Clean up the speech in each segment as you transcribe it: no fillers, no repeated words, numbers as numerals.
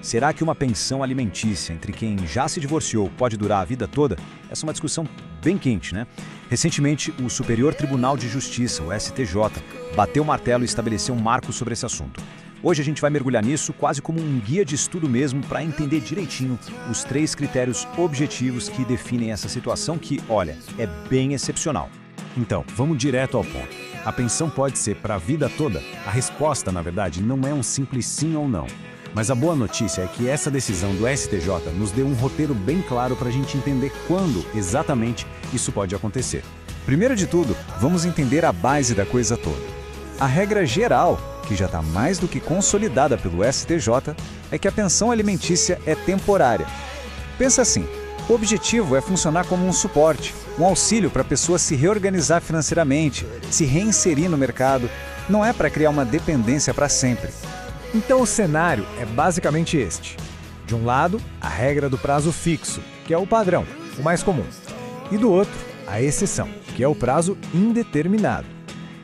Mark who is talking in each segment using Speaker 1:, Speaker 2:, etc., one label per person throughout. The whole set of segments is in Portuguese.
Speaker 1: Será que uma pensão alimentícia entre quem já se divorciou pode durar a vida toda? Essa é uma discussão bem quente, né? Recentemente, o Superior Tribunal de Justiça, o STJ, bateu o martelo e estabeleceu um marco sobre esse assunto. Hoje a gente vai mergulhar nisso quase como um guia de estudo mesmo para entender direitinho os 3 critérios objetivos que definem essa situação que, olha, é bem excepcional.
Speaker 2: Então, vamos direto ao ponto. A pensão pode ser para a vida toda? A resposta, na verdade, não é um simples sim ou não. Mas a boa notícia é que essa decisão do STJ nos deu um roteiro bem claro para a gente entender quando, exatamente, isso pode acontecer.
Speaker 1: Primeiro de tudo, vamos entender a base da coisa toda. A regra geral, que já está mais do que consolidada pelo STJ, é que a pensão alimentícia é temporária. Pensa assim, o objetivo é funcionar como um suporte, um auxílio para a pessoa se reorganizar financeiramente, se reinserir no mercado, não é para criar uma dependência para sempre.
Speaker 3: Então o cenário é basicamente este. De um lado, a regra do prazo fixo, que é o padrão, o mais comum. E do outro, a exceção, que é o prazo indeterminado.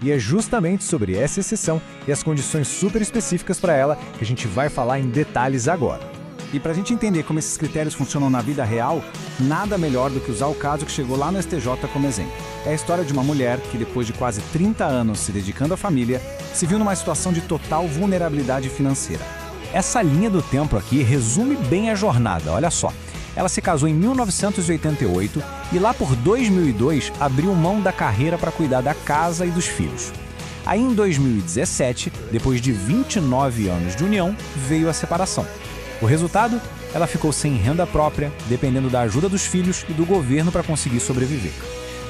Speaker 3: E é justamente sobre essa exceção e as condições super específicas para ela que a gente vai falar em detalhes agora.
Speaker 2: E para a gente entender como esses critérios funcionam na vida real, nada melhor do que usar o caso que chegou lá no STJ como exemplo. É a história de uma mulher que, depois de quase 30 anos se dedicando à família, se viu numa situação de total vulnerabilidade financeira. Essa linha do tempo aqui resume bem a jornada, olha só. Ela se casou em 1988 e lá por 2002 abriu mão da carreira para cuidar da casa e dos filhos. Aí em 2017, depois de 29 anos de união, veio a separação. O resultado? Ela ficou sem renda própria, dependendo da ajuda dos filhos e do governo para conseguir sobreviver.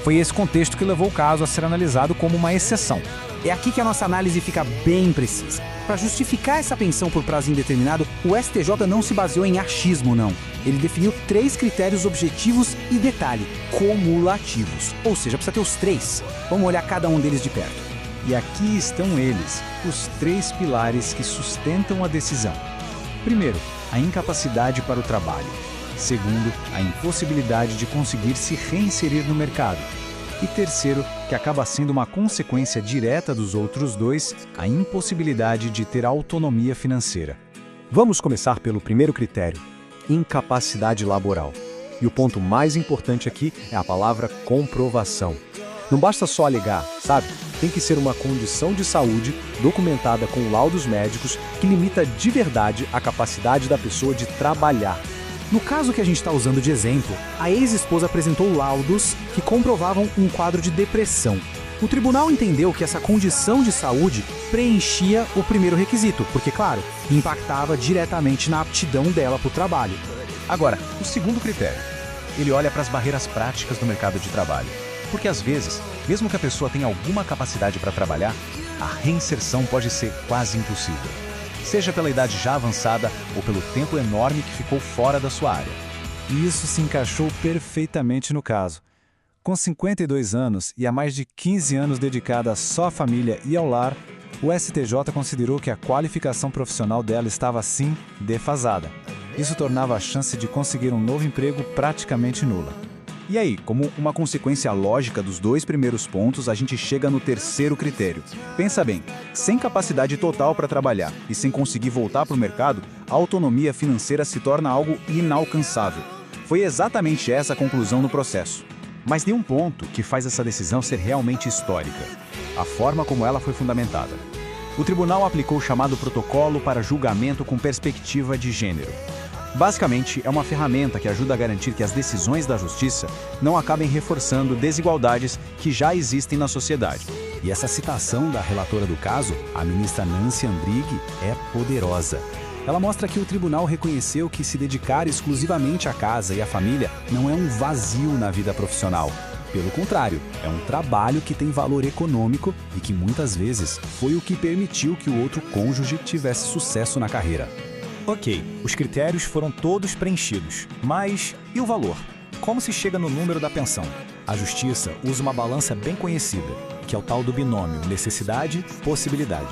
Speaker 2: Foi esse contexto que levou o caso a ser analisado como uma exceção.
Speaker 4: É aqui que a nossa análise fica bem precisa. Para justificar essa pensão por prazo indeterminado, o STJ não se baseou em achismo, não. Ele definiu 3 critérios objetivos e, detalhe, cumulativos. Ou seja, precisa ter os 3. Vamos olhar cada um deles de perto.
Speaker 1: E aqui estão eles, os 3 pilares que sustentam a decisão. Primeiro, a incapacidade para o trabalho. Segundo, a impossibilidade de conseguir se reinserir no mercado. E terceiro, que acaba sendo uma consequência direta dos outros 2, a impossibilidade de ter autonomia financeira.
Speaker 3: Vamos começar pelo primeiro critério, incapacidade laboral. E o ponto mais importante aqui é a palavra comprovação. Não basta só alegar, sabe? Tem que ser uma condição de saúde documentada com laudos médicos que limita de verdade a capacidade da pessoa de trabalhar.
Speaker 4: No caso que a gente está usando de exemplo, a ex-esposa apresentou laudos que comprovavam um quadro de depressão. O tribunal entendeu que essa condição de saúde preenchia o primeiro requisito, porque, claro, impactava diretamente na aptidão dela para o trabalho.
Speaker 1: Agora, o segundo critério. Ele olha para as barreiras práticas do mercado de trabalho. Porque às vezes, mesmo que a pessoa tenha alguma capacidade para trabalhar, a reinserção pode ser quase impossível. Seja pela idade já avançada ou pelo tempo enorme que ficou fora da sua área.
Speaker 3: E isso se encaixou perfeitamente no caso. Com 52 anos e há mais de 15 anos dedicada só à família e ao lar, o STJ considerou que a qualificação profissional dela estava, sim, defasada. Isso tornava a chance de conseguir um novo emprego praticamente nula.
Speaker 1: E aí, como uma consequência lógica dos 2 primeiros pontos, a gente chega no terceiro critério. Pensa bem, sem capacidade total para trabalhar e sem conseguir voltar para o mercado, a autonomia financeira se torna algo inalcançável. Foi exatamente essa a conclusão no processo. Mas tem um ponto que faz essa decisão ser realmente histórica: a forma como ela foi fundamentada. O tribunal aplicou o chamado Protocolo para Julgamento com Perspectiva de Gênero. Basicamente, é uma ferramenta que ajuda a garantir que as decisões da justiça não acabem reforçando desigualdades que já existem na sociedade.
Speaker 2: E essa citação da relatora do caso, a ministra Nancy Andrighi, é poderosa. Ela mostra que o tribunal reconheceu que se dedicar exclusivamente à casa e à família não é um vazio na vida profissional. Pelo contrário, é um trabalho que tem valor econômico e que muitas vezes foi o que permitiu que o outro cônjuge tivesse sucesso na carreira.
Speaker 5: Ok, os critérios foram todos preenchidos, mas e o valor? Como se chega no número da pensão? A Justiça usa uma balança bem conhecida, que é o tal do binômio necessidade-possibilidade.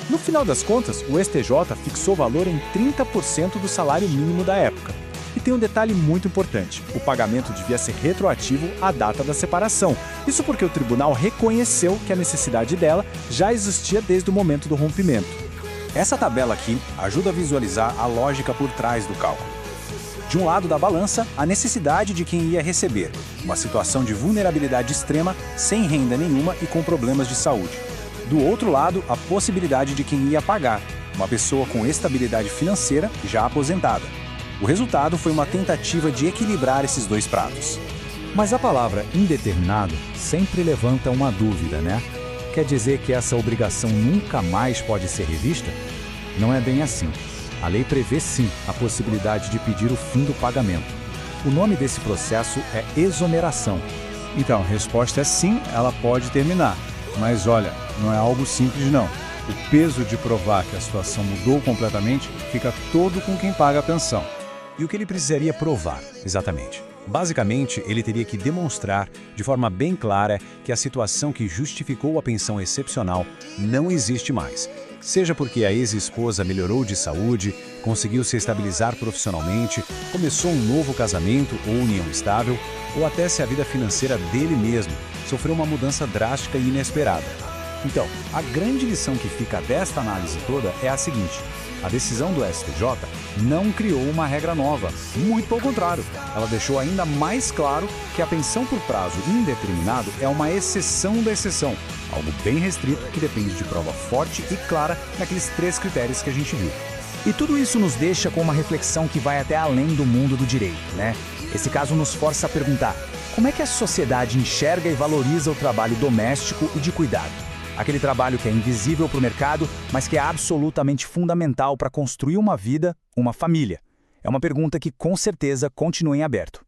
Speaker 3: No final das contas, o STJ fixou o valor em 30% do salário mínimo da época. E tem um detalhe muito importante: o pagamento devia ser retroativo à data da separação. Isso porque o tribunal reconheceu que a necessidade dela já existia desde o momento do rompimento.
Speaker 2: Essa tabela aqui ajuda a visualizar a lógica por trás do cálculo. De um lado da balança, a necessidade de quem ia receber, uma situação de vulnerabilidade extrema, sem renda nenhuma e com problemas de saúde. Do outro lado, a possibilidade de quem ia pagar, uma pessoa com estabilidade financeira já aposentada. O resultado foi uma tentativa de equilibrar esses dois pratos.
Speaker 5: Mas a palavra indeterminado sempre levanta uma dúvida, né? Quer dizer que essa obrigação nunca mais pode ser revista? Não é bem assim. A lei prevê sim a possibilidade de pedir o fim do pagamento. O nome desse processo é exoneração.
Speaker 2: Então, a resposta é sim, ela pode terminar. Mas olha, não é algo simples não. O peso de provar que a situação mudou completamente fica todo com quem paga a pensão.
Speaker 5: E o que ele precisaria provar, exatamente? Basicamente, ele teria que demonstrar de forma bem clara que a situação que justificou a pensão excepcional não existe mais. Seja porque a ex-esposa melhorou de saúde, conseguiu se estabilizar profissionalmente, começou um novo casamento ou união estável, ou até se a vida financeira dele mesmo sofreu uma mudança drástica e inesperada. Então, a grande lição que fica desta análise toda é a seguinte: a decisão do STJ não criou uma regra nova, muito pelo contrário, ela deixou ainda mais claro que a pensão por prazo indeterminado é uma exceção da exceção, algo bem restrito que depende de prova forte e clara naqueles 3 critérios que a gente viu.
Speaker 4: E tudo isso nos deixa com uma reflexão que vai até além do mundo do direito, né? Esse caso nos força a perguntar: como é que a sociedade enxerga e valoriza o trabalho doméstico e de cuidado? Aquele trabalho que é invisível para o mercado, mas que é absolutamente fundamental para construir uma vida, uma família. É uma pergunta que com certeza continua em aberto.